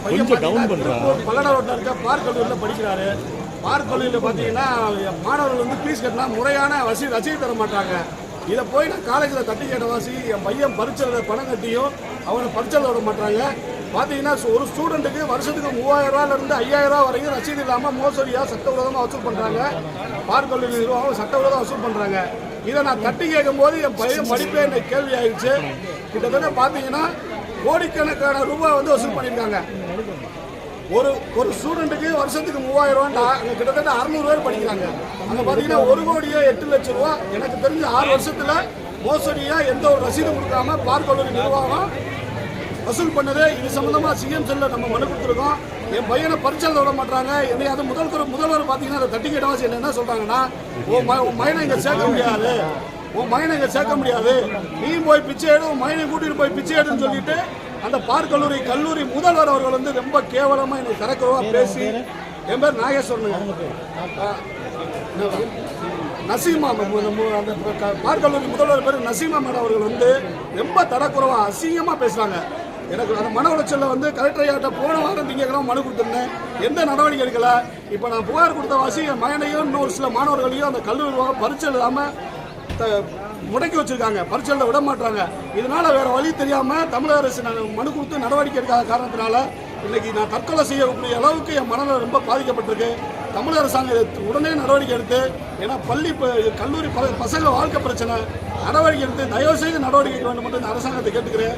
பையன் பல்லட ரோட்டில் இருக்க பார்க் கல்லூரியில் படிக்கிறாரு. பார்க் கல்லூரியில் பார்த்தீங்கன்னா மாணவர்கள் வந்து ஃபீஸ் கட்டினா முறையான ரசீது தர மாட்டாங்க. இதை போய் நான் காலேஜில் தட்டி கேட்ட வாசி என் பையன் பரீட்சையில் பணம் கட்டியும் அவனை பரீட்சையில் விட மாட்டாங்க. பார்த்தீங்கன்னா ஒரு ஸ்டூடெண்ட்டுக்கு வருஷத்துக்கு 3000 ரூபாயிலிருந்து 5000 ரூபா வரைக்கும் ரசீது இல்லாமல் மோசடியாக சட்டவிரோதமாக வசூல் பண்ணுறாங்க. பார்க் கல்லூரி நிர்வாகம் சட்டவிரோதம் வசூல் பண்ணுறாங்க. இதை நான் தட்டி கேட்கும் போது என் பையன் படிப்பே எனக்கு கேள்வி ஆயிடுச்சு. கிட்டத்தட்ட பார்த்தீங்கன்னா கோடிக்கணக்கான ரூபாய் வந்து வசூல் பண்ணியிருக்காங்க. ஒரு ஸ்டூடெண்ட்டுக்கு வருஷத்துக்கு 3000 ரூபாண்டா அங்கே கிட்டத்தட்ட 600 பேர் படிக்கிறாங்க. அங்கே பார்த்தீங்கன்னா 1,08,00,000 ரூபா எனக்கு தெரிஞ்ச 6 வருஷத்தில் மோசடியாக எந்த ஒரு ரசீதும் கொடுக்காம பார்க் கல்லூரி நிர்வாகம் வசூல் பண்ணது. இது சம்பந்தமாக சிஎம் செல்ல நம்ம மனு கொடுத்துருக்கோம். என் பையனை பரிச்சையில் விட மாட்டாங்க. என்னை அது முதல்வர் பார்த்தீங்கன்னா அதை தட்டி கேட்டவாசி என்ன சொல்கிறாங்கன்னா, உன் மகனை இங்கே சேர்க்க முடியாது, உன் மகனை இங்கே சேர்க்க முடியாது, நீ போய் பிச்சை எடு, உன் மகனை கூட்டிகிட்டு போய் பிச்சை எடுன்னு சொல்லிட்டு அந்த பார்க் கல்லூரி முதல்வர் அவர்கள் வந்து ரொம்ப கேவலமாக என்னை தரக்குறவா பேசி, என் பேர் நாகேஸ்வரனுங்க, நசீமா, அந்த பார்க் கல்லூரி முதல்வர் பேர் நசீமா மேடம் அவர்கள் வந்து ரொம்ப தரக்குறவா அசிங்கமாக பேசுகிறாங்க. எனக்கு அந்த மன உளைச்சலில் வந்து கலெக்டர் ஐயாட்ட போன வாரம் திங்கக்கிழமை மனு கொடுத்துருந்தேன். எந்த நடவடிக்கை எடுக்கல. இப்போ நான் புகார் கொடுத்த வாசி என் மகனையும் இன்னொரு சில மாணவர்களையும் அந்த கல்லூரி பரீட்சை இல்லாமல் முடக்கி வச்சிருக்காங்க. பரீட்சையில் விட மாட்டாங்க. இதனால வேற வழி தெரியாமல் தமிழக அரசு மனு கொடுத்து நடவடிக்கை எடுக்காத காரணத்தினால இன்னைக்கு நான் தற்கொலை செய்யக்கூடிய அளவுக்கு என் மனநிலை ரொம்ப பாதிக்கப்பட்டிருக்கு. தமிழக அரசாங்கம் உடனே நடவடிக்கை எடுத்து, ஏன்னா கல்லூரி பசங்க வாழ்க்கை பிரச்சனை, நடவடிக்கை எடுத்து தயவு செய்து நடவடிக்கை வேண்டும் என்று இந்த அரசாங்கத்தை கேட்டுக்கிறேன்.